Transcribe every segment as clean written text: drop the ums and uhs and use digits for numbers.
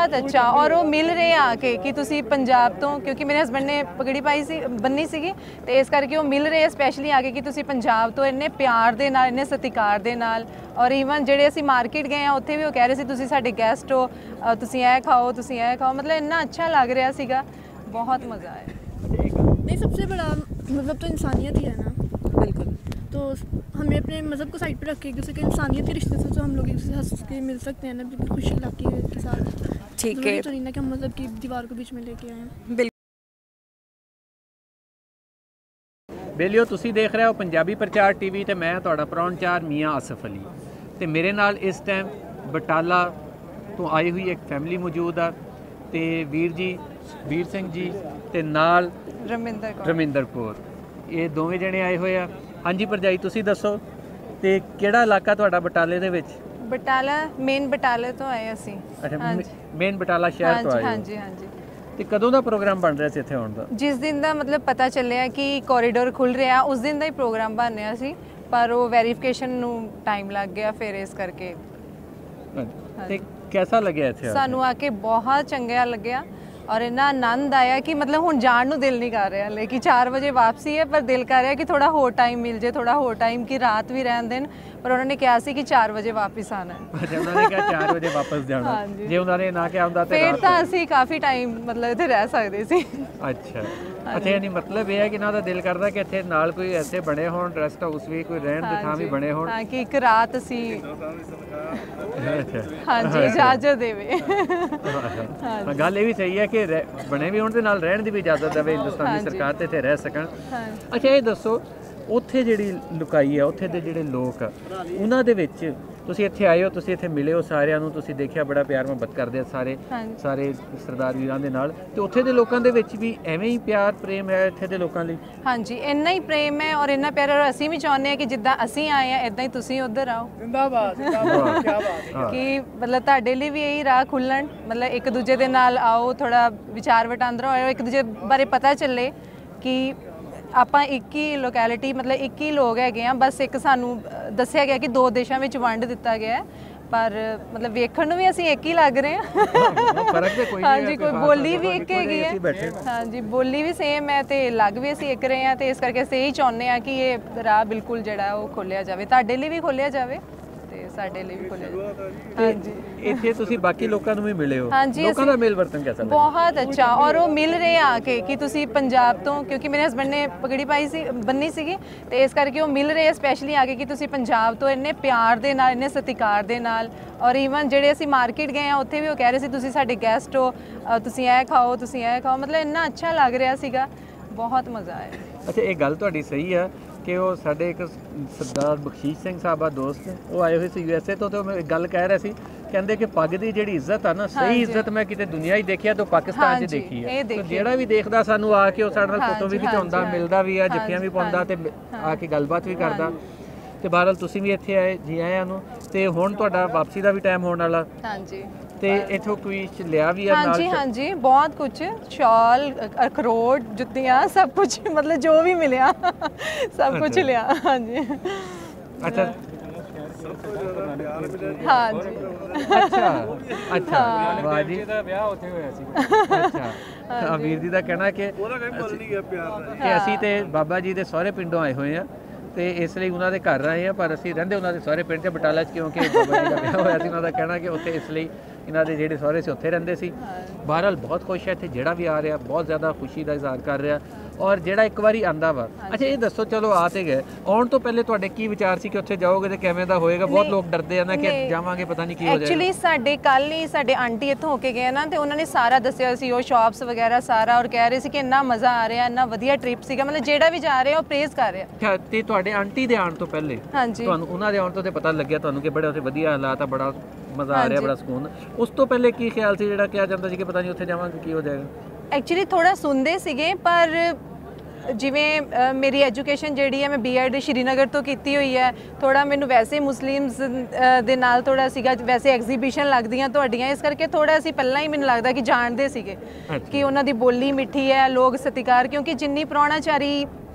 बहुत अच्छा और वो मिल रहे आके कि तुसी पंजाब तो क्योंकि मेरे हस्बैंड ने पगड़ी पाई सी बन्नी सीगी ते इस करके वो मिल रहे स्पैशली आके कि तुसी पंजाब तो इन्ने प्यार दे नाल इन्ने सत्कार दे नाल और ईवन ਜਿਹੜੇ ਅਸੀਂ ਮਾਰਕੀਟ ਗਏ ਆ ਉੱਥੇ ਵੀ ਉਹ ਕਹਿ ਰਹੇ ਸੀ ਤੁਸੀਂ ਸਾਡੇ ਗੈਸਟ ਹੋ ਤੁਸੀਂ ਇਹ ਖਾਓ मतलब इन्ना अच्छा लग रहा ਸੀਗਾ बहुत मज़ा आया। नहीं सबसे बड़ा मतलब तो इंसानियत ही है ना। बिल्कुल। तो हमें अपने मज़हब को साइड पे रख के एक दूसरे के इंसानियत के रिश्ते से जो हम लोग एक दूसरे हंस के मिल सकते हैं ना बिल्कुल खुशी लाती है के साथ। ठीक है। तो नहीं ना कि हम मतलब की दीवार को बीच में लेके आए। बिल्कुल। बेलियो तुसी देख रहे हो पंजाबी प्रचार टीवी ते मैं तुहाडा परौणचार मियाँ आसिफ अली ते मेरे नाल इस टाइम बटाला तो आई हुई एक फैमिली मौजूद आ ते वीर सिंह जी ते नाल रमिंदर कौर ये दोवें जने आए हुए आ। हाँ जी भरजाई तुसी दसो ते किहड़ा इलाका तुहाडा बटाले दे विच? बटाला मेन बटाले तो आए असी। अच्छा मेन बटाला शहर तो आए। हाँ जी हाँ जी। ਤੇ ਕਦੋਂ ਦਾ ਪ੍ਰੋਗਰਾਮ ਬਣ ਰਿਹਾ ਸੀ ਇੱਥੇ ਆਉਣ ਦਾ? ਜਿਸ ਦਿਨ ਦਾ ਮਤਲਬ ਪਤਾ ਚੱਲਿਆ ਕਿ ਕੋਰੀਡੋਰ ਖੁੱਲ ਰਿਹਾ ਉਸ ਦਿਨ ਦਾ ਹੀ ਪ੍ਰੋਗਰਾਮ ਬਣ ਰਿਹਾ ਸੀ ਪਰ ਉਹ ਵੈਰੀਫਿਕੇਸ਼ਨ ਨੂੰ ਟਾਈਮ ਲੱਗ ਗਿਆ ਫਿਰ ਇਸ ਕਰਕੇ। ਤੇ ਕਿਹਦਾ ਲੱਗਿਆ ਇੱਥੇ? ਸਾਨੂੰ ਆ ਕੇ ਬਹੁਤ ਚੰਗਾ ਲੱਗਿਆ और इन्ना आनंद आया कि मतलब हुण जाण नूं दिल नहीं कर रहा लेकिन 4 बजे वापसी है पर दिल कर रहा कि थोड़ा होर टाइम मिल जाए थोड़ा होर टाइम की रात भी रहन देन पर उन्होंने कहा सी कि 4 बजे वापस आना है। अच्छा उन्होंने कहा 4 बजे वापस जाना। जे उन्होंने ना कहा हुंदा ते फिर तां असीं काफ़ी टाइम मतलब इत्थे रह सकदे सी। अच्छा अच्छा यानी मतलब ये है कि ना दा दिल करदा कि इत्थे नाल कोई ऐसे बने होण रेस्ट हाउस भी कोई रहन दे थां भी बने होण। हां कि एक रात असीं हां जी इजाजत देवे। हां गल ये भी सही है कि बने भी होण दे नाल रहन दी भी इजाजत देवे हिंदुस्तान दी सरकार ते इत्थे रह सकण। अच्छा ये दसो ਉੱਥੇ ਜਿਹੜੀ ਲੁਕਾਈ ਹੈ ਉੱਥੇ ਦੇ ਜਿਹੜੇ ਲੋਕ ਆ ਉਹਨਾਂ ਦੇ ਵਿੱਚ ਤੁਸੀਂ ਇੱਥੇ ਆਏ ਹੋ ਤੁਸੀਂ ਇੱਥੇ ਮਿਲੇ ਹੋ ਸਾਰਿਆਂ ਨੂੰ ਤੁਸੀਂ ਦੇਖਿਆ ਬੜਾ ਪਿਆਰ ਮੁਹੱਬਤ ਕਰਦੇ ਆ ਸਾਰੇ ਸਰਦਾਰ ਵੀਰਾਂ ਦੇ ਨਾਲ ਤੇ ਉੱਥੇ ਦੇ ਲੋਕਾਂ ਦੇ ਵਿੱਚ ਵੀ ਐਵੇਂ ਹੀ ਪਿਆਰ ਪ੍ਰੇਮ ਹੈ ਇੱਥੇ ਦੇ ਲੋਕਾਂ ਲਈ? ਹਾਂਜੀ ਇੰਨਾ ਹੀ ਪ੍ਰੇਮ ਹੈ ਔਰ ਇੰਨਾ ਪਿਆਰ ਔਰ ਅਸੀਂ ਵੀ ਚਾਹੁੰਦੇ ਹਾਂ ਕਿ ਜਿੱਦਾਂ ਅਸੀਂ ਆਏ ਆ ਇਦਾਂ ਹੀ ਤੁਸੀਂ ਉੱਧਰ ਆਓ। ਜ਼ਿੰਦਾਬਾਦ ਜ਼ਿੰਦਾਬਾਦ ਕੀ ਬਾਤ ਕਿ ਮਤਲਬ ਤੁਹਾਡੇ ਲਈ ਵੀ ਇਹੀ ਰਾਹ ਖੁੱਲਣ ਮਤਲਬ ਇੱਕ ਦੂਜੇ ਦੇ ਨਾਲ ਆਓ ਥੋੜਾ ਵਿਚਾਰ ਵਟਾਂਦਰਾ ਹੋਏ ਇੱਕ ਦੂਜੇ ਬਾਰੇ ਪਤਾ ਚੱਲੇ ਕਿ ਆਪਾਂ ਇੱਕ ਹੀ ਲੋਕੈਲਿਟੀ ਮਤਲਬ ਇੱਕ ਹੀ ਲੋਕ ਹੈਗੇ ਆ ਬਸ ਇੱਕ ਸਾਨੂੰ ਦੱਸਿਆ ਗਿਆ ਕਿ 2 ਦੇਸ਼ਾਂ ਵਿੱਚ ਵੰਡ ਦਿੱਤਾ ਗਿਆ ਪਰ ਮਤਲਬ ਵੇਖਣ ਨੂੰ ਵੀ ਅਸੀਂ ਇੱਕ ਹੀ ਲੱਗ ਰਹੇ ਹਾਂ। ਫਰਕ ਤੇ ਕੋਈ ਨਹੀਂ। ਹਾਂਜੀ ਕੋਈ ਬੋਲੀ ਵੀ ਇੱਕ ਹੈਗੀ ਹੈ। ਹਾਂਜੀ ਬੋਲੀ ਵੀ ਸੇਮ ਹੈ ਤੇ ਲੱਗ ਵੀ ਅਸੀਂ ਇੱਕ ਰਹੇ ਹਾਂ ਤੇ ਇਸ ਕਰਕੇ ਅਸੀਂ ਇਹੀ ਚਾਹੁੰਦੇ ਹਾਂ ਕਿ ਇਹ ਰਾਹ ਬਿਲਕੁਲ ਜਿਹੜਾ ਉਹ ਖੋਲਿਆ ਜਾਵੇ ਤੁਹਾਡੇ ਲਈ ਵੀ ਖੋਲਿਆ ਜਾਵੇ ਤੇ ਸਾਡੇ ਲਈ ਵੀ ਖੋਲਿਆ ਜਾਵੇ। ਹਾਂਜੀ ਇੱਥੇ ਤੁਸੀਂ ਬਾਕੀ ਲੋਕਾਂ ਨੂੰ ਵੀ ਮਿਲੇ ਹੋ ਲੋਕਾਂ ਦਾ ਮੇਲ ਵਰਤਨ ਕਿਹਦਾ ਲੱਗਾ? ਬਹੁਤ ਅੱਛਾ ਔਰ ਉਹ ਮਿਲ ਰਹੇ ਆ ਕੇ ਕਿ ਤੁਸੀਂ ਪੰਜਾਬ ਤੋਂ ਕਿਉਂਕਿ ਮੇਰੇ ਹਸਬੈਂਡ ਨੇ ਪਗੜੀ ਪਾਈ ਸੀ ਬੰਨੀ ਸੀਗੀ ਤੇ ਇਸ ਕਰਕੇ ਉਹ ਮਿਲ ਰਹੇ ਸਪੈਸ਼ਲੀ ਆ ਕੇ ਕਿ ਤੁਸੀਂ ਪੰਜਾਬ ਤੋਂ ਇੰਨੇ ਪਿਆਰ ਦੇ ਨਾਲ ਇੰਨੇ ਸਤਿਕਾਰ ਦੇ ਨਾਲ ਔਰ ਈਵਨ ਜਿਹੜੇ ਅਸੀਂ ਮਾਰਕੀਟ ਗਏ ਆ ਉੱਥੇ ਵੀ ਉਹ ਕਹਿ ਰਹੇ ਸੀ ਤੁਸੀਂ ਸਾਡੇ ਗੈਸਟ ਹੋ ਤੁਸੀਂ ਇਹ ਖਾਓ मतलब ਇੰਨਾ ਅੱਛਾ ਲੱਗ ਰਿਹਾ ਸੀਗਾ ਬਹੁਤ ਮਜ਼ਾ ਆਇਆ। ਅੱਛਾ ਇਹ ਗੱਲ ਤੁਹਾਡੀ ਸਹੀ ਆ ਕਿ ਉਹ ਸਾਡੇ ਇੱਕ ਸਰਦਾਰ ਬਖਸ਼ੀਸ਼ ਸਿੰਘ ਸਾਹਿਬਾ ਦੋਸਤ ਉਹ ਆਏ ਹੋਏ ਸੀ USA ਤੋਂ ਤੇ ਮੈਂ ਇੱਕ ਗੱਲ ਕਹਿ ਰਿਹਾ ਸੀ ਕਹਿੰਦੇ ਕਿ ਪੱਗ ਦੀ ਜਿਹੜੀ ਇੱਜ਼ਤ ਆ ਨਾ ਸਹੀ ਇੱਜ਼ਤ ਮੈਂ ਕਿਤੇ ਦੁਨੀਆ ਹੀ ਦੇਖਿਆ ਤਾਂ ਪਾਕਿਸਤਾਨ 'ਚ ਦੇਖੀ ਹੈ। ਤੇ ਜਿਹੜਾ ਵੀ ਦੇਖਦਾ ਸਾਨੂੰ ਆ ਕੇ ਉਹ ਸਾਡੇ ਨਾਲ ਫੋਟੋ ਵੀ ਖਿਚਾਉਂਦਾ ਮਿਲਦਾ ਵੀ ਆ ਜੱਫੀਆਂ ਵੀ ਪਾਉਂਦਾ ਤੇ ਆ ਕੇ ਗੱਲਬਾਤ ਵੀ ਕਰਦਾ ਤੇ ਬਹਰਹਾਲ ਤੁਸੀਂ ਵੀ ਇੱਥੇ ਆਏ ਜੀ ਆਇਆਂ ਨੂੰ ਤੇ ਹੁਣ ਤੁਹਾਡਾ ਵਾਪਸੀ ਦਾ ਵੀ ਟਾਈਮ ਹੋਣ ਵਾਲਾ। ਹਾਂਜੀ ਤੇ ਇਥੋਂ ਕੋਈ ਲਿਆ ਵੀ ਆ ਨਾਲ? ਹਾਂਜੀ ਬਹੁਤ ਕੁਝ ਸ਼ਾਲ ਅਖਰੋਟ ਜੁੱਤੀਆਂ ਸਭ ਕੁਝ ਮਤਲਬ ਜੋ ਵੀ ਮਿਲਿਆ ਸਭ ਕੁਝ ਲਿਆ। ਹਾਂਜੀ ਅੱਛਾ ਹਾਂਜੀ ਅੱਛਾ ਵਾਹ ਜੀ ਦਾ ਵਿਆਹ ਉੱਥੇ ਹੋਇਆ ਸੀ। ਅੱਛਾ ਵੀਰ ਜੀ ਦਾ ਕਹਿਣਾ ਕਿ ਅਸੀਂ ਤੇ ਬਾਬਾ ਜੀ ਦੇ ਸਹੁਰੇ ਪਿੰਡੋਂ ਆਏ ਹੋਏ ਆ ਤੇ ਇਸ ਲਈ ਉਹਨਾਂ ਦੇ ਘਰ ਰਹੇ ਆ ਪਰ ਅਸੀਂ ਰਹਿੰਦੇ ਉਹਨਾਂ ਦੇ ਸਹੁਰੇ ਪਿੰਡ ਤੇ ਬਟਾਲਾ 'ਚ ਕਿਉਂਕਿ ਬਾਬਾ ਜੀ ਦਾ ਵਿਆਹ ਹੋਇਆ ਸੀ ਉਹਨਾਂ ਦਾ ਕਹਿਣਾ ਕਿ ਉੱਥੇ ਇਸ ਲਈ ਇਹਨਾਂ ਦੇ ਜਿਹੜੇ ਸਹੁਰੇ ਸੀ ਉੱਥੇ ਰਹਿੰਦੇ ਸੀ। ਬਹਰਹਾਲ ਬਹੁਤ ਖੁਸ਼ ਹੈ ਇੱਥੇ ਜਿਹੜਾ ਵੀ ਆ ਰਿਹਾ ਬਹੁਤ ਜ਼ਿਆਦਾ ਖੁਸ਼ੀ ਦਾ ਇਜ਼ਹਾਰ ਕਰ ਰਿਹਾ ਔਰ ਜਿਹੜਾ ਇੱਕ ਵਾਰੀ ਆਂਦਾ ਵਾ। ਅੱਛਾ ਇਹ ਦੱਸੋ ਚਲੋ ਆ ਤੇ ਗਏ ਆਉਣ ਤੋਂ ਪਹਿਲੇ ਤੁਹਾਡੇ ਕੀ ਵਿਚਾਰ ਸੀ ਕਿ ਉੱਥੇ ਜਾਓਗੇ ਤੇ ਕਿਵੇਂ ਦਾ ਹੋਏਗਾ? ਬਹੁਤ ਲੋਕ ਡਰਦੇ ਆ ਨਾ ਕਿ ਜਾਵਾਂਗੇ ਪਤਾ ਨਹੀਂ ਕੀ ਹੋ ਜਾਏਗਾ। ਐਕਚੁਅਲੀ ਸਾਡੇ ਕੱਲ ਹੀ ਸਾਡੇ ਆਂਟੀ ਇੱਥੋਂ ਹੋ ਕੇ ਗਏ ਨਾ ਤੇ ਉਹਨਾਂ ਨੇ ਸਾਰਾ ਦੱਸਿਆ ਸੀ ਉਹ ਸ਼ਾਪਸ ਵਗੈਰਾ ਸਾਰਾ ਔਰ ਕਹਿ ਰਹੇ ਸੀ ਕਿ ਇੰਨਾ ਮਜ਼ਾ ਆ ਰਿਹਾ ਇੰਨਾ ਵਧੀਆ ਟ੍ਰਿਪ ਸੀਗਾ ਮਤਲਬ ਜਿਹੜਾ ਵੀ ਜਾ ਰਿਹਾ ਉਹ ਪ੍ਰੇਜ਼ ਕਰ ਰਿਹਾ। ਤੇ ਤੁਹਾਡੇ ਆਂਟੀ ਦੇ ਆਉਣ ਤੋਂ ਪਹਿਲੇ ਤੁਹਾਨੂੰ ਉਹਨਾਂ ਦੇ ਆਉਣ ਤੋਂ ਤੇ ਪਤਾ ਲੱਗਿਆ ਤੁਹਾਨੂੰ ਕਿ ਬੜੇ ਉੱਥੇ ਵਧੀਆ ਹਾਲਾਤ ਆ ਬੜਾ ਮਜ਼ਾ ਆ ਰਿਹਾ ਬੜਾ ਸਕੂਨ ਉਸ ਤੋਂ ਪਹਿਲੇ ਕੀ ਖਿਆਲ ਸੀ ਜਿਹੜਾ ਕਿਹਾ ਜਾਂਦਾ ਸੀ ਕਿ ਪਤਾ ਨਹੀਂ ਉੱਥੇ ਜਾਵਾਂਗੇ ਕੀ ਹੋ ਜਾਏਗਾ? ਐਕਚੁਅਲੀ ਥੋੜਾ ਸੁਣਦੇ ਸੀਗੇ ਪਰ ਜਿਵੇਂ ਮੇਰੀ ਐਜੂਕੇਸ਼ਨ ਜਿਹੜੀ ਹੈ ਮੈਂ B.Ed ਸ਼੍ਰੀਨਗਰ ਤੋਂ ਕੀਤੀ ਹੋਈ ਹੈ ਥੋੜਾ ਮੈਨੂੰ ਵੈਸੇ ਮੁਸਲਿਮਸ ਦੇ ਨਾਲ ਥੋੜਾ ਸੀਗਾ ਵੈਸੇ ਐਗਜ਼ੀਬਿਸ਼ਨ ਲੱਗਦੀਆਂ ਤੁਹਾਡੀਆਂ ਇਸ ਕਰਕੇ ਥੋੜਾ ਅਸੀਂ ਪਹਿਲਾਂ ਹੀ ਮੈਨੂੰ ਲੱਗਦਾ ਕਿ ਜਾਣਦੇ ਸੀਗੇ ਕਿ ਉਹਨਾਂ ਦੀ ਬੋਲੀ ਮਿੱਠੀ ਹੈ ਲੋਕ ਸਤਿਕਾਰ ਕਿਉਂਕਿ ਜਿੰਨੀ ਪ੍ਰਾਹੁਣਾਚਾਰੀ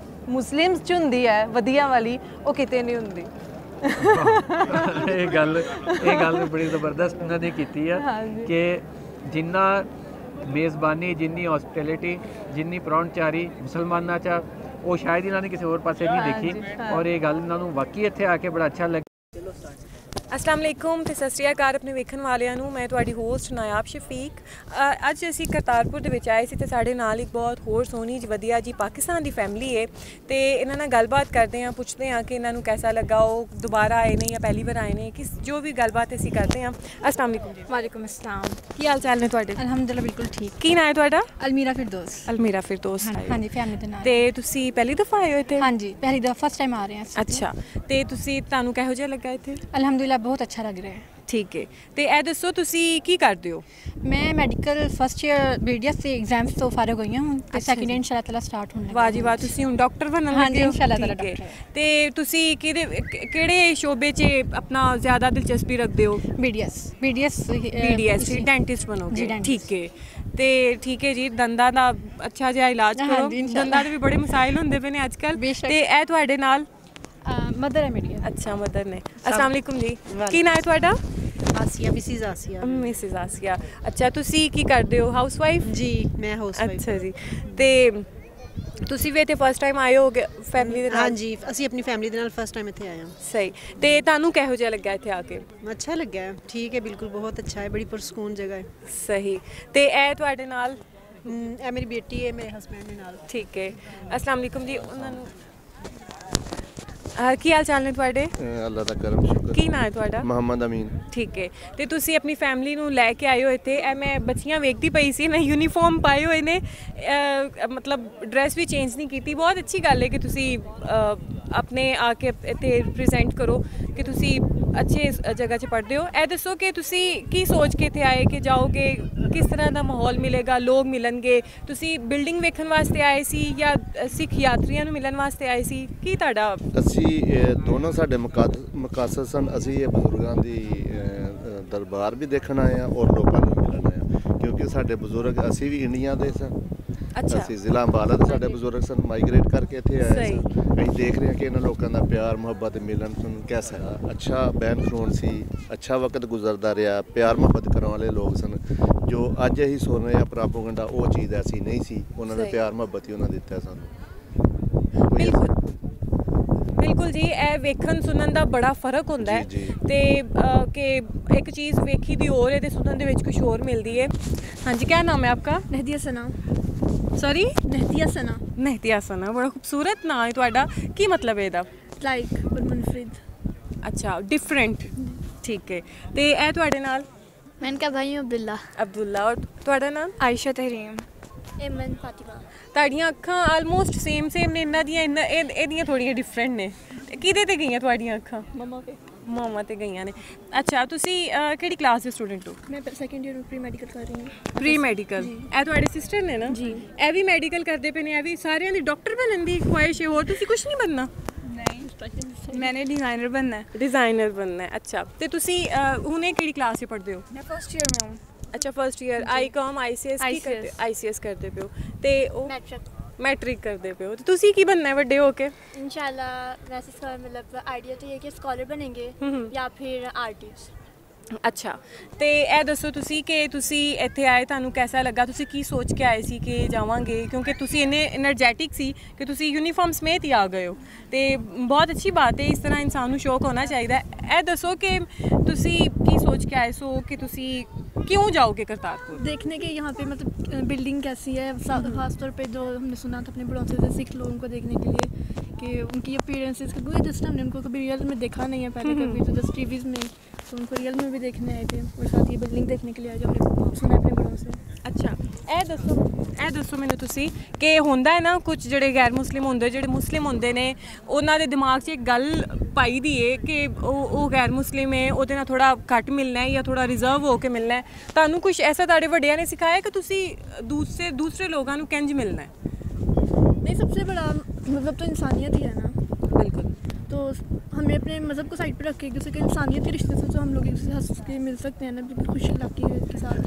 ਮੁਸਲਿਮਸ 'ਚ ਹੁੰਦੀ ਹੈ ਵਧੀਆ ਵਾਲੀ ਉਹ ਕਿਤੇ ਨਹੀਂ ਹੁੰਦੀ। ਇਹ ਗੱਲ ਬੜੀ ਜ਼ਬਰਦਸਤ ਉਹਨਾਂ ਨੇ ਕੀਤੀ ਆ ਕਿ ਜਿੰਨਾ ਮੇਜ਼ਬਾਨੀ, ਜਿੰਨੀ ਹੌਸਪਿਟੈਲਿਟੀ, ਜਿੰਨੀ ਪ੍ਰਾਹੁਣਚਾਰੀ ਮੁਸਲਮਾਨਾਂ 'ਚ, ਉਹ ਸ਼ਾਇਦ ਇਹਨਾਂ ਨੇ ਕਿਸੇ ਹੋਰ ਪਾਸੇ ਨਹੀਂ ਦੇਖੀ। ਔਰ ਇਹ ਗੱਲ ਇਹਨਾਂ ਨੂੰ ਵਾਕਈ ਇੱਥੇ ਆ ਕੇ ਬੜਾ ਅੱਛਾ ਲੱਗਾ। अस्सलाम वालेकुम ते सत श्री अकाल अपने वेखण वालियां नूं। मैं तुहाडी होस्ट नायाब शफीक। अज असीं करतारपुर दे विच आए सी ते साडे नाल एक बहुत होर सोहनी वधिया जी पाकिस्तान दी फैमिली है ते इन्हां नाल गलबात करदे हां, पुछदे हां कि इन्हां नूं कैसा लगा, ओह दोबारा आए ने या पहली बार आए ने, किस जो भी गलबात असीं करदे हां। अस्सलाम वालेकुम जी। वालेकुम अस्सलाम। की हाल चाल ने तुहाडे? अल्हम्दुलिल्लाह बिल्कुल ठीक। की नाम है तुहाडा? अलमीरा फिरदौस। अलमीरा फिरदौस। हाँ जी, फैमिली दे नाल। ते तुसीं पहली दफ़ा आए हो इत्थे? हाँ जी, पहली दफ़ा फर्स्ट टाइम आ रहे हैं। अच्छा, ते तुसीं तुहानूं किहो जिहा लगा इत्थे? अल्हम्दुलिल्लाह बहुत अच्छा लग रहा है। ठीक है। ते ए दसो तुसीं की करदे हो? मैं मेडिकल फर्स्ट ईयर बीडीएस से एग्जाम्स तो फारिग हुई हूँ ते सेकंड ईयर इंशाल्लाह ताला स्टार्ट होने वाह जी वाह, तुसीं हुण डॉक्टर बनन हाँ लगे जी हो? इंशाल्लाह ताला ठीक है। डॉक्टर। ते तुसीं केड़े शोबे च अपना ज़्यादा दिलचस्पी रखदे हो? बीडीएस बीडीएस डेंटिस्ट बनोगे? जी, डेंटिस्ट। ठीक है। ते ठीक है जी, दंदां दा अच्छा जिहा इलाज हाँ करो। जी, इंशाल्लाह। दंदां दे भी बड़े मसाइल हुंदे पे ने अजकल। बेशक। ते ए तुहाडे नाल? मदर है मेरी। अच्छा, मदर ने। अस्सलाम वालेकुम जी। की नाम है तुहाडा? आसिया, मिसिज आसिया। मिसिज आसिया। अच्छा, तुसीं की करदे हो? हाउसवाइफ? जी, मैं हाउसवाइफ। अच्छा जी। ते ਤੁਸੀਂ ਵੀ ਇੱਥੇ ਫਸਟ ਟਾਈਮ ਆਏ ਹੋਗੇ ਫੈਮਿਲੀ ਦੇ ਨਾਲ? हाँ जी, ਅਸੀਂ ਆਪਣੀ ਫੈਮਿਲੀ ਦੇ ਨਾਲ ਫਸਟ ਟਾਈਮ ਇੱਥੇ ਆਏ ਹਾਂ। ਸਹੀ। ਤੇ ਤੁਹਾਨੂੰ ਕਿਹੋ ਜਿਹਾ ਲੱਗਾ ਇੱਥੇ ਆ ਕੇ? अच्छा लगा है, ठीक है, बिल्कुल बहुत अच्छा है, बड़ी पुरसकून जगह है। ਸਹੀ। ਤੇ ਇਹ ਤੁਹਾਡੇ ਨਾਲ? ਇਹ ਮੇਰੀ ਬੇਟੀ ਹੈ, ਮੇਰੇ ਹਸਬੈਂਡ ਦੇ ਨਾਲ। ਠੀਕ ਹੈ। अस्सलाम वालेकुम जी। ਉਹਨਾਂ ਨੂੰ ਕੀ ਹਾਲ ਚਾਲ ਨੇ ਤੁਹਾਡੇ? ਅੱਲਾ ਦਾ ਕਰਮ ਸ਼ੁਕਰ। ਕੀ ਨਾਂ ਹੈ ਤੁਹਾਡਾ? ਮੁਹੰਮਦ ਅਮੀਨ। ਠੀਕ ਹੈ। ਤੇ ਤੁਸੀਂ ਆਪਣੀ ਫੈਮਿਲੀ ਨੂੰ ਲੈ ਕੇ ਆਏ ਹੋ ਇੱਥੇ। ਇਹ ਮੈਂ ਬੱਚੀਆਂ ਵੇਖਦੀ ਪਈ ਸੀ ਨਾ, ਯੂਨੀਫਾਰਮ ਪਾਏ ਹੋਏ ਨੇ, ਮਤਲਬ ਡਰੈਸ ਵੀ ਚੇਂਜ ਨਹੀਂ ਕੀਤੀ। ਬਹੁਤ ਅੱਛੀ ਗੱਲ ਹੈ ਕਿ ਤੁਸੀਂ ਆਪਣੇ ਆ ਕੇ ਇੱਥੇ ਪ੍ਰੈਜ਼ੈਂਟ ਕਰੋ ਕਿ ਤੁਸੀਂ ਅੱਛੇ ਜਗ੍ਹਾ 'ਚ ਪੜ੍ਹਦੇ ਹੋ। ਇਹ ਦੱਸੋ ਕਿ ਤੁਸੀਂ ਕੀ ਸੋਚ ਕੇ ਇੱਥੇ ਆਏ ਕਿ ਜਾਓਗੇ, ਕਿਸ ਤਰ੍ਹਾਂ ਦਾ ਮਾਹੌਲ ਮਿਲੇਗਾ, ਲੋਕ ਮਿਲਣਗੇ? ਤੁਸੀਂ ਬਿਲਡਿੰਗ ਵੇਖਣ ਵਾਸਤੇ ਆਏ ਸੀ ਜਾਂ ਸਿੱਖ ਯਾਤਰੀਆਂ ਨੂੰ ਮਿਲਣ ਵਾਸਤੇ ਆਏ ਸੀ? ਕੀ ਤੁਹਾਡਾ? ਅਸੀਂ ਦੋਨੋਂ ਸਾਡੇ ਮਕਾਸਦ ਸਨ। ਅਸੀਂ ਇਹ ਬਜ਼ੁਰਗਾਂ ਦੀ ਦਰਬਾਰ ਵੀ ਦੇਖਣ ਆਏ ਹਾਂ ਔਰ ਲੋਕਾਂ ਨੂੰ ਮਿਲਣ ਆਏ ਹਾਂ, ਕਿਉਂਕਿ ਸਾਡੇ ਬਜ਼ੁਰਗ, ਅਸੀਂ ਵੀ ਇੰਡੀਆ ਦੇ ਸਨ। ਅੱਛਾ। ਅਸੀਂ ਜ਼ਿਲ੍ਹਾ ਅੰਬਾਲਾ ਦੇ ਸਾਡੇ ਬਜ਼ੁਰਗ ਸਨ, ਮਾਈਗ੍ਰੇਟ ਕਰਕੇ ਇੱਥੇ ਆਏ ਸਨ। ਅਸੀਂ ਦੇਖ ਰਹੇ ਹਾਂ ਕਿ ਇਹਨਾਂ ਲੋਕਾਂ ਦਾ ਪਿਆਰ ਮੁਹੱਬਤ ਮਿਲਣ ਸੁਣ ਕੈਸਾ ਹੈ। ਅੱਛਾ ਬੈਨ ਖਲੋਣ ਸੀ, ਅੱਛਾ ਵਕਤ ਗੁਜ਼ਰਦਾ ਰਿਹਾ, ਪਿਆਰ ਮੁਹੱਬਤ ਕਰਨ ਵਾਲੇ ਲੋਕ ਸਨ। ਜੋ ਅੱਜ ਅਸੀਂ ਸੁਣ ਰਹੇ ਹਾਂ ਪ੍ਰਾਪੋਗੰਡਾ, ਉਹ ਚੀਜ਼ ਐਸੀ ਨਹੀਂ ਸੀ। ਉਹਨਾਂ ਨੇ ਪਿਆਰ ਮੁਹੱਬਤ ਹੀ ਉਹਨਾਂ ਦਿੱਤਾ ਸਾਨੂੰ। ਬਿਲਕੁਲ ਬਿਲਕੁਲ ਜੀ। ਇਹ ਵੇਖਣ ਸੁਣਨ ਦਾ ਬੜਾ ਫਰਕ ਹੁੰਦਾ ਹੈ ਤੇ ਕਿ ਇੱਕ ਚੀਜ਼ ਵੇਖੀ ਦੀ ਹੋਰ ਹੈ ਤੇ ਸੁਣਨ ਦੇ ਵਿੱਚ ਕੁਝ ਹੋਰ ਮਿਲਦੀ ਹੈ। ਹਾਂਜੀ, क्या नाम है आपका? नहदिया सना। सॉरी? नहदिया सना। ਨਹਿਤੀਆ ਸਨਾ। ਬੜਾ ਖੂਬਸੂਰਤ ਨਾਂ ਹੈ ਤੁਹਾਡਾ। ਕੀ ਮਤਲਬ ਹੈ ਇਹਦਾ? लाइक पर मुनफरिद। ਅੱਛਾ, ਡਿਫਰੈਂਟ। ਠੀਕ ਹੈ। ਤੇ ਇਹ ਤੁਹਾਡੇ ਨਾਲ? मैं इनका भाई हूँ अब्दुल्ला। ਅਬਦੁੱਲਾ। ਔਰ ਤੁਹਾਡਾ ਨਾਮ? आयशा तहरीम। एमन फातिमा। ਤੁਹਾਡੀਆਂ ਅੱਖਾਂ ਆਲਮੋਸਟ ਸੇਮ ਨੇ। ਇਹਨਾਂ ਦੀਆਂ ਇਹਦੀਆਂ ਥੋੜ੍ਹੀਆਂ ਡਿਫਰੈਂਟ ਨੇ। ਕਿਹਦੇ ਤੇ ਗਈਆਂ ਤੁਹਾਡੀਆਂ ਅੱਖਾਂ? मम्मा पे। ਮਾਮਾ ਤੇ ਗਈਆਂ ਨੇ। ਅੱਛਾ, ਤੁਸੀਂ ਕਿਹੜੀ ਕਲਾਸ ਦੇ ਸਟੂਡੈਂਟ ਹੋ? मैं सेकंड ईयर में प्री मेडिकल कर रही हूँ। Pre medical. ਇਹ ਤੁਹਾਡੇ ਸਿਸਟਰ ਨੇ ਨਾ? ਜੀ। ਇਹ ਵੀ ਮੈਡੀਕਲ ਕਰਦੇ ਪਏ ਨੇ। ਇਹ ਵੀ ਸਾਰਿਆਂ ਦੀ ਡਾਕਟਰ ਬਣਨ ਦੀ ਖੁਆਇਸ਼ ਹੈ। ਹੋਰ ਤੁਸੀਂ ਕੁਝ ਨਹੀਂ ਬਣਨਾ? मैंने डिज़ाइनर बनना है। ਡਿਜ਼ਾਈਨਰ ਬਣਨਾ ਹੈ। ਅੱਛਾ। ਤੇ ਤੁਸੀਂ ਹੁਣੇ ਕਿਹੜੀ ਕਲਾਸ 'ਚ ਪੜ੍ਹਦੇ ਹੋ? मैं फर्स्ट ईयर में हूँ। ਅੱਛਾ, ਫਸਟ ਈਅਰ। ਆਈਕਾਮ ਆਈਸੀਐਸ ਕੀ ਕਰਦੇ? ਆਈਸੀਐਸ ਕਰਦੇ ਪਏ ਹੋ ਤੇ ਉਹ ਮੈਟ੍ਰਿਕ ਕਰਦੇ ਪਏ ਹੋ। ਤੇ ਤੁਸੀਂ ਕੀ ਬਣਨਾ ਹੈ ਵੱਡੇ ਹੋ ਕੇ? इंशाल्लाह वैसे मतलब आइडिया तो ये है कि स्कॉलर बनेंगे या फिर आर्टिस्ट। ਅੱਛਾ। ਤੇ ਇਹ ਦੱਸੋ ਤੁਸੀਂ ਕਿ ਤੁਸੀਂ ਇੱਥੇ ਆਏ, ਤੁਹਾਨੂੰ ਕਿਹਦਾ ਲੱਗਾ? ਤੁਸੀਂ ਕੀ ਸੋਚ ਕੇ ਆਏ ਸੀ ਕਿ ਜਾਵਾਂਗੇ? ਕਿਉਂਕਿ ਤੁਸੀਂ ਇੰਨੇ એનર્ਜੈਟਿਕ ਸੀ ਕਿ ਤੁਸੀਂ ਯੂਨੀਫਾਰਮ ਸਮੇਤ ਹੀ ਆ ਗਏ ਹੋ ਤੇ ਬਹੁਤ ਅੱਛੀ ਬਾਤ ਹੈ। ਇਸ ਤਰ੍ਹਾਂ ਇਨਸਾਨ ਨੂੰ ਸ਼ੌਕ ਹੋਣਾ ਚਾਹੀਦਾ ਹੈ। ਇਹ ਦੱਸੋ ਕਿ ਤੁਸੀਂ ਕੀ ਸੋਚ ਕੇ ਆਏ ਸੋ ਕਿ ਤੁਸੀਂ क्यों जाओगे करतारपुर? देखने के यहाँ पे मतलब बिल्डिंग कैसी है, खासतौर पे जो हमने सुना था अपने बड़ों से सिख लोगों को देखने के लिए कि उनकी अपीयरेंसेस, क्योंकि जस्ट हमने उनको कभी रियल में देखा नहीं है पहले कभी, तो जस्ट टीवीज़ में, तो उनको रियल में भी देखने आए थे और साथ ये बिल्डिंग देखने के लिए आए जो हमने सुना अपने बड़ों से। ਅੱਛਾ। ਇਹ ਦੱਸੋ ਮੈਨੂੰ ਤੁਸੀਂ ਕਿ ਹੁੰਦਾ ਹੈ ਨਾ ਕੁਝ ਜਿਹੜੇ ਗੈਰ ਮੁਸਲਿਮ ਹੁੰਦੇ, ਜਿਹੜੇ ਮੁਸਲਿਮ ਹੁੰਦੇ ਨੇ, ਉਹਨਾਂ ਦੇ ਦਿਮਾਗ 'ਚ ਇੱਕ ਗੱਲ ਪਾਈ ਦੀ ਹੈ ਕਿ ਉਹ ਗੈਰ ਮੁਸਲਿਮ ਹੈ, ਉਹਦੇ ਨਾਲ ਥੋੜ੍ਹਾ ਘੱਟ ਮਿਲਣਾ ਹੈ ਜਾਂ ਥੋੜ੍ਹਾ ਰਿਜ਼ਰਵ ਹੋ ਕੇ ਮਿਲਣਾ ਹੈ। ਤੁਹਾਨੂੰ ਕੁਝ ਐਸਾ ਤੁਹਾਡੇ ਵੱਡਿਆਂ ਨੇ ਸਿਖਾਇਆ ਕਿ ਤੁਸੀਂ ਦੂਸਰੇ ਲੋਕਾਂ ਨੂੰ ਕਿੰਝ ਮਿਲਣਾ ਹੈ? नहीं, सबसे बड़ा मतलब तो इंसानियत ही है ना। बिल्कुल। तो हमें अपने मज़हब को साइड पर रख के एक दूसरे के इंसानियत के रिश्ते से जो हम लोग एक दूसरे से हंस के मिल सकते हैं ना, बिल्कुल खुशी लाकी के साथ।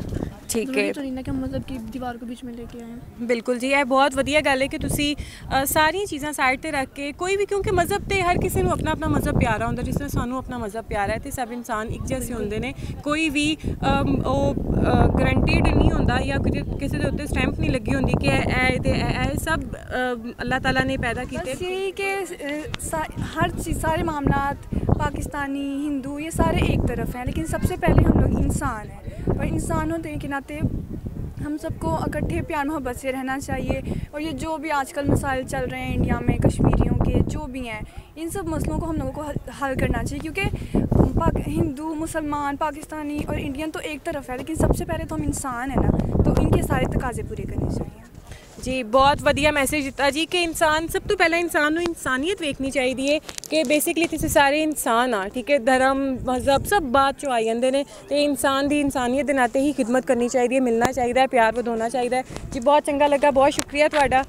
ठीक है। तो नहीं ना कि हम मतलब कि दीवार को बीच में लेके आए हैं। बिल्कुल जी, ਇਹ ਬਹੁਤ ਵਧੀਆ ਗੱਲ ਹੈ ਕਿ ਤੁਸੀਂ ਸਾਰੀਆਂ ਚੀਜ਼ਾਂ ਸਾਈਡ ਤੇ ਰੱਖ ਕੇ ਕੋਈ ਵੀ, ਕਿਉਂਕਿ ਮਜ਼ਹਬ ਤੇ ਹਰ ਕਿਸੇ ਨੂੰ ਆਪਣਾ ਆਪਣਾ ਮਜ਼ਹਬ ਪਿਆਰਾ ਹੁੰਦਾ, ਜਿਸ ਤਰ੍ਹਾਂ ਸਾਨੂੰ ਆਪਣਾ ਮਜ਼ਹਬ ਪਿਆਰਾ ਹੈ ਤੇ ਸਭ ਇਨਸਾਨ ਇੱਕ ਜਿਹੇ ਹੁੰਦੇ ਨੇ, ਕੋਈ ਵੀ ਉਹ ਗਰੰਟਿਡ ਨਹੀਂ ਹੁੰਦਾ ਜਾਂ ਕਿਸੇ ਦੇ ਉੱਤੇ ਸਟੈਂਪ ਨਹੀਂ ਲੱਗੀ ਹੁੰਦੀ ਕਿ ਇਹ ਤੇ ਇਹ ਸਭ ਅੱਲਾਹ ਤਾਲਾ ने पैदा किए। बस यही कि हर चीज़, सारे मामलात पाकिस्तानी हिंदू ये सारे एक तरफ हैं, लेकिन सबसे पहले हम लोग इंसान हैं और इंसान होने के नाते हम सबको इकट्ठे प्यार मोहब्बत से रहना चाहिए। और ये जो भी आजकल मसाइल चल रहे हैं इंडिया में, कश्मीरियों के जो भी हैं, इन सब मसलों को हम लोगों को हल करना चाहिए, क्योंकि हिंदू मुसलमान पाकिस्तानी और इंडियन तो एक तरफ है, लेकिन सबसे पहले तो हम इंसान हैं ना, तो इनके सारे तकाजे पूरे करने चाहिए। जी बहुत ਵਧੀਆ ਮੈਸੇਜ ਦਿੱਤਾ ਜੀ ਕਿ ਇਨਸਾਨ ਸਭ ਤੋਂ ਪਹਿਲਾਂ ਇਨਸਾਨ ਨੂੰ ਇਨਸਾਨੀਅਤ ਵੇਖਣੀ ਚਾਹੀਦੀ ਹੈ ਕਿ ਬੇਸਿਕਲੀ ਤੁਸੀਂ ਸਾਰੇ ਇਨਸਾਨ ਆ, ਠੀਕ ਹੈ। ਧਰਮ ਮਜ਼ਹਬ ਸਭ ਬਾਅਦ ਚੋਂ ਆ ਜਾਂਦੇ ਨੇ ਤੇ ਇਨਸਾਨ ਦੀ ਇਨਸਾਨੀਅਤ ਦੇ ਨਾਤੇ ਹੀ ਖਿਦਮਤ ਕਰਨੀ ਚਾਹੀਦੀ ਹੈ, ਮਿਲਣਾ ਚਾਹੀਦਾ ਹੈ, ਪਿਆਰ ਵਧਾਉਣਾ ਚਾਹੀਦਾ ਹੈ ਜੀ। ਬਹੁਤ ਚੰਗਾ ਲੱਗਾ, ਬਹੁਤ ਸ਼ੁਕਰੀਆ ਤੁਹਾਡਾ।